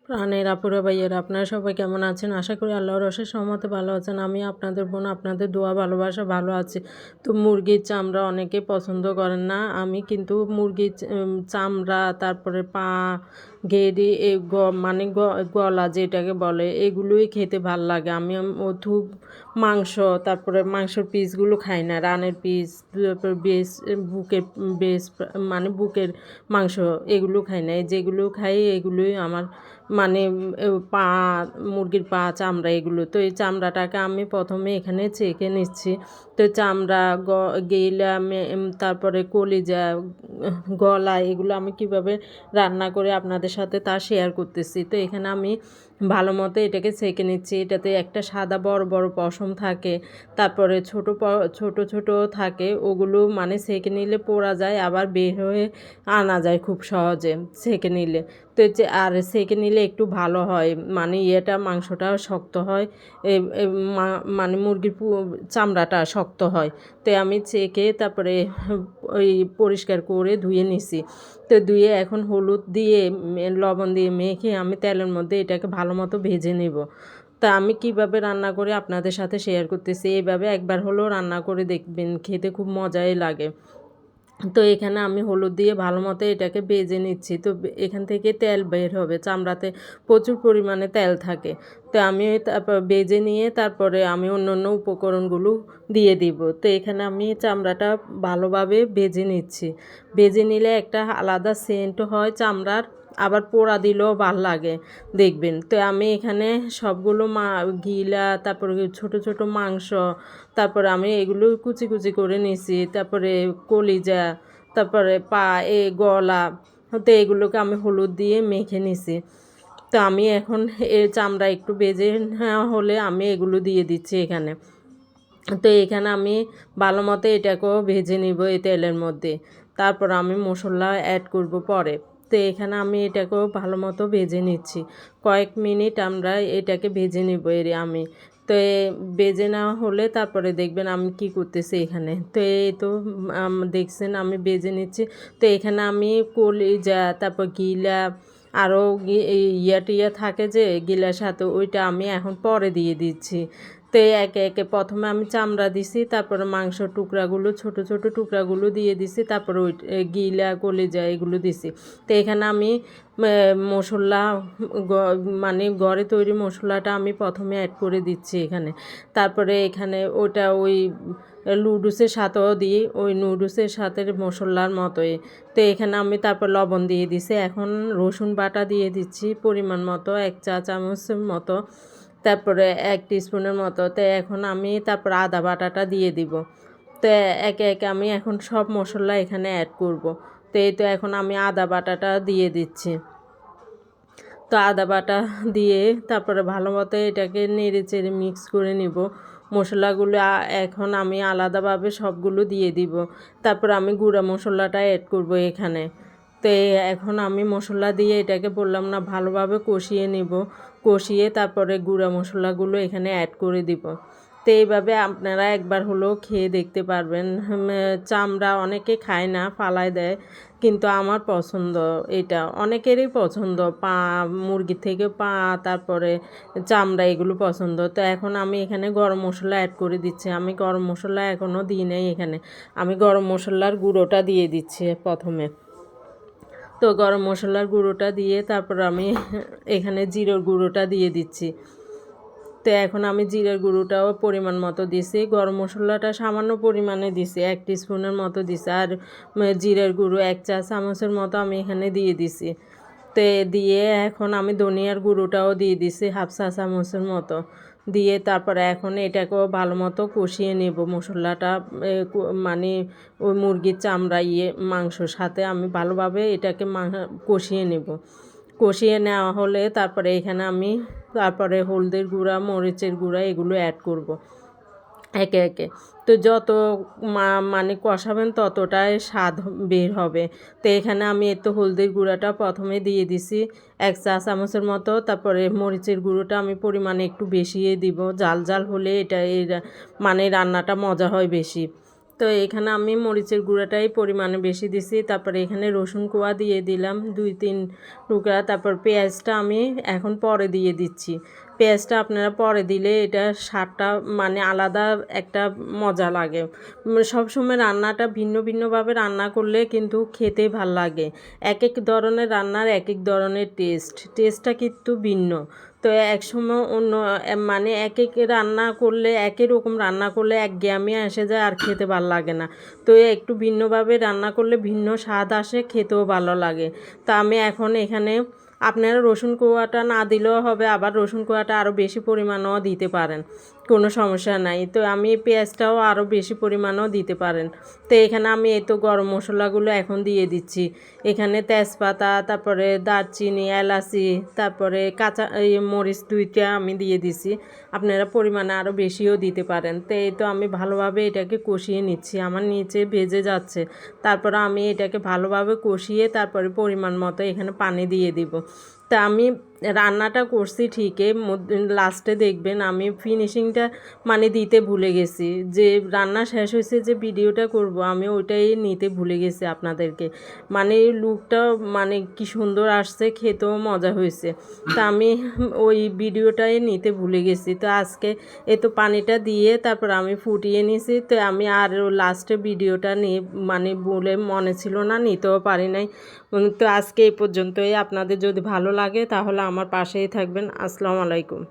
প্রাণের আপুরা ভাইয়েরা আপনারা সবাই কেমন আছেন? আশা করি আল্লাহর অশেষ রহমতে ভালো আছেন। আমি আপনাদের বোন, আপনাদের দোয়া ভালোবাসা ভালো আছি। তো মুরগির চামড়া অনেকে পছন্দ করেন না। আমি কিন্তু মুরগির চামড়া, তারপরে পা, গেড়ি, মানে গলা যেটাকে বলে, এগুলোই খেতে ভাল লাগে। আমি থুপ মাংস, তারপরে মাংসের পিসগুলো খাই না। রানের পিস, তারপর বুকের বেস, মানে বুকের মাংস, এগুলো খাই না। যেগুলো খাই এগুলোই আমার মানে পা, মুরগির পা, চামড়া, এগুলো। তো এই চামড়াটাকে আমি প্রথমে এখানে ছেঁকে নিচ্ছি। তো চামড়া, গিলা, তারপরে কলিজা, গলা, এগুলো আমি কিভাবে রান্না করে আপনাদের সাথে তা শেয়ার করতেছি। তো এখানে আমি ভালো মতো এটাকে ছেঁকে নিচ্ছি। এটাতে একটা সাদা বড় বড় পশম থাকে, তারপরে ছোট ছোট থাকে। ওগুলো মানে ছেঁকে নিলে পোড়া যায়, আবার বের হয়ে আনা যায় খুব সহজে ছেঁকে নিলে। তো আর ছেঁকে নিলে একটু ভালো হয়, মানে মাংসটা শক্ত হয়, মানে মুরগির চামড়াটা শক্ত হয়। তো আমি ছেঁকে তারপরে ওই পরিষ্কার করে ধুয়ে নিছি। তো ধুয়ে এখন হলুদ দিয়ে লবণ দিয়ে মেখে আমি তেলের মধ্যে এটাকে ভালো মতো ভেজে নেব। তা আমি কিভাবে রান্না করে আপনাদের সাথে শেয়ার করতেছি। এইভাবে একবার হলেও রান্না করে দেখবেন, খেতে খুব মজাই লাগে। তো এখানে আমি হলুদ দিয়ে ভালো মতো এটাকে ভেজে নিচ্ছি। তো এখান থেকে তেল বের হবে, চামড়াতে প্রচুর পরিমাণে তেল থাকে। তো আমি তারপর ভেজে নিয়ে তারপরে আমি অন্য অন্য উপকরণগুলো দিয়ে দিব। তো এখানে আমি চামড়াটা ভালোভাবে ভেজে নিচ্ছি। ভেজে নিলে একটা আলাদা সেন্ট হয় চামড়ার, আবার পোড়া দিলেও ভাল লাগে দেখবেন। তো আমি এখানে সবগুলো গিলা, তারপরে ছোট ছোট মাংস, তারপরে আমি এগুলো কুচি কুচি করে নিছি। তারপরে কলিজা, তারপরে পা, গলা, তো এগুলোকে আমি হলুদ দিয়ে মেখে নিছি। তো আমি এখন চামড়া একটু ভেজে নেওয়া হলে আমি এগুলো দিয়ে দিচ্ছি এখানে। তো এখানে আমি ভালো মতো এটাকেও ভেজে নিব এই তেলের মধ্যে। তারপর আমি মশলা অ্যাড করব পরে। তো এখানে আমি এটাকেও ভালো মতো ভেজে নিচ্ছি। কয়েক মিনিট আমরা এটাকে ভেজে নিব আমি। তো ভেজে নেওয়া হলে তারপরে দেখবেন আমি কি করতেছি এখানে। তো এই তো দেখছেন আমি ভেজে নিচ্ছি। তো এখানে আমি কলিজা, তারপর গিলা, আরও টিয়া থাকে যে গিলার সাথে, ওইটা আমি এখন পরে দিয়ে দিচ্ছি। তো একে একে প্রথমে আমি চামড়া দিছি, তারপরে মাংসর টুকরাগুলো, ছোট ছোট টুকরাগুলো দিয়ে দিছি, তারপরে ওই গিলা, কলিজা, এগুলো দিছি। তো এখানে আমি মশলা, মানে ঘরে তৈরি মশলাটা আমি প্রথমে অ্যাড করে দিচ্ছি এখানে। তারপরে এখানে ওটা ওই নুডলসের সাথেও দিই, ওই নুডলসের সাথে মশলার মতোই। তো এখানে আমি তারপর লবণ দিয়ে দিছি। এখন রসুন বাটা দিয়ে দিচ্ছি পরিমাণ মতো, 1 চা চামচের মতো, তারপরে 1 টিস্পুনের মতো। তো এখন আমি তারপর আদা বাটাটা দিয়ে দিব। তো একে একে আমি এখন সব মশলা এখানে অ্যাড করব। তো এই তো এখন আমি আদা বাটাটা দিয়ে দিচ্ছি। তো আদা বাটা দিয়ে তারপরে ভালো মতো এটাকে নেড়ে চেড়ে মিক্স করে নিব। মশলাগুলো এখন আমি আলাদাভাবে সবগুলো দিয়ে দিব। তারপর আমি গুঁড়া মশলাটা অ্যাড করব এখানে। তো এখন আমি মশলা দিয়ে এটাকে বললাম না ভালোভাবে কষিয়ে নিব। কষিয়ে তারপরে গুঁড়া মশলাগুলো এখানে অ্যাড করে দিব। তো এইভাবে আপনারা একবার হলেও খেয়ে দেখতে পারবেন। চামড়া অনেকে খায় না, ফালায় দেয়, কিন্তু আমার পছন্দ এটা, অনেকেরই পছন্দ। পা, মুরগির থেকে পা, তারপরে চামড়া, এগুলো পছন্দ। তো এখন আমি এখানে গরম মশলা অ্যাড করে দিচ্ছি। আমি গরম মশলা এখনও দিই নাই এখানে। আমি গরম মশলার গুঁড়োটা দিয়ে দিচ্ছি প্রথমে। তো গরম মশলার গুঁড়োটা দিয়ে তারপর আমি এখানে জিরের গুঁড়োটা দিয়ে দিচ্ছি। তো এখন আমি জিরের গুঁড়োটাও পরিমাণ মতো দিছি। গরম মশলাটা সামান্য পরিমাণে দিছি, 1 টিস্পুনের মতো দিছি। আর জিরের গুঁড়ো 1 চা চামচের মতো আমি এখানে দিয়ে দিছি। তো দিয়ে এখন আমি ধনিয়ার গুঁড়োটাও দিয়ে দিছি 1/2 চা চামচের মতো। দিয়ে তারপরে এখন এটাকেও ভালো মতো কষিয়ে নেব মশলাটা, মানে ওই মুরগির চামড়া মাংসর সাথে আমি ভালোভাবে এটাকে কষিয়ে নেব। কষিয়ে নেওয়া হলে তারপরে এখানে আমি তারপরে হলদের গুঁড়া, মরিচের গুঁড়া, এগুলো অ্যাড করব একে একে। তো যত মানে কষাবেন ততটাই স্বাদ বের হবে। তো এখানে আমি তো হলদের গুঁড়াটা প্রথমে দিয়ে দিছি 1 চা চামচের মতো। তারপরে মরিচের গুঁড়োটা আমি পরিমাণে একটু বেশিই দিব, জাল জাল হলে এটা মানে রান্নাটা মজা হয় বেশি। তো এখানে আমি মরিচের গুঁড়াটাই পরিমাণে বেশি দিছি। তারপরে এখানে রসুন কোয়া দিয়ে দিলাম 2-3 টুকরা। তারপর পেঁয়াজটা আমি এখন পরে দিয়ে দিচ্ছি। পেঁয়াজটা আপনারা পরে দিলে এটা স্বাদটা মানে আলাদা একটা মজা লাগে। সবসময় রান্নাটা ভিন্ন ভিন্নভাবে রান্না করলে কিন্তু খেতে ভাল লাগে। এক এক ধরনের রান্নার এক এক ধরনের টেস্টটা কিন্তু ভিন্ন। তো একসময় অন্য মানে এক এক রান্না করলে একই রকম রান্না করলে একঘেয়েমি এসে যায় আর খেতে ভালো লাগে না। তো একটু ভিন্নভাবে রান্না করলে ভিন্ন স্বাদ আসে, খেতেও ভালো লাগে। তা আমি এখন এখানে আপনারা রসুন কোয়াটা না দিলেও হবে, আবার রসুন কোয়াটা আরও বেশি পরিমাণও দিতে পারেন, কোনো সমস্যা নাই। তো আমি পেঁয়াজটাও আরও বেশি পরিমাণও দিতে পারেন। তো এখানে আমি এই তো গরম মশলাগুলো এখন দিয়ে দিচ্ছি। এখানে তেজপাতা, তারপরে দারচিনি, এলাচি, তারপরে কাঁচা মরিচ 2টা আমি দিয়ে দিছি। আপনারা পরিমাণে আরও বেশিও দিতে পারেন। তো এই তো আমি ভালোভাবে এটাকে কষিয়ে নিচ্ছি, আমার নিচে ভেজে যাচ্ছে। তারপরে আমি এটাকে ভালোভাবে কষিয়ে তারপরে পরিমাণ মতো এখানে পানি দিয়ে দিব। তা আমি রান্নাটা করছি ঠিকই, লাস্টে দেখবেন আমি ফিনিশিংটা মানে দিতে ভুলে গেছি। যে রান্না শেষ হয়েছে যে ভিডিওটা করব আমি ওইটাই নিতে ভুলে গেছি আপনাদেরকে। মানে লুকটা মানে কি সুন্দর আসছে, খেতেও মজা হয়েছে। তা আমি ওই ভিডিওটাই নিতে ভুলে গেছি। তো আজকে এ তো পানিটা দিয়ে তারপর আমি ফুটিয়ে নিয়েছি। তো আমি আর লাস্টে ভিডিওটা নিয়ে মানে বলে মনে ছিল না, নিতেও পারি নাই। তো আজকে এই পর্যন্তই। আপনাদের যদি ভালো লাগে তাহলে আমার পাশেই থাকবেন। আসসালামু আলাইকুম।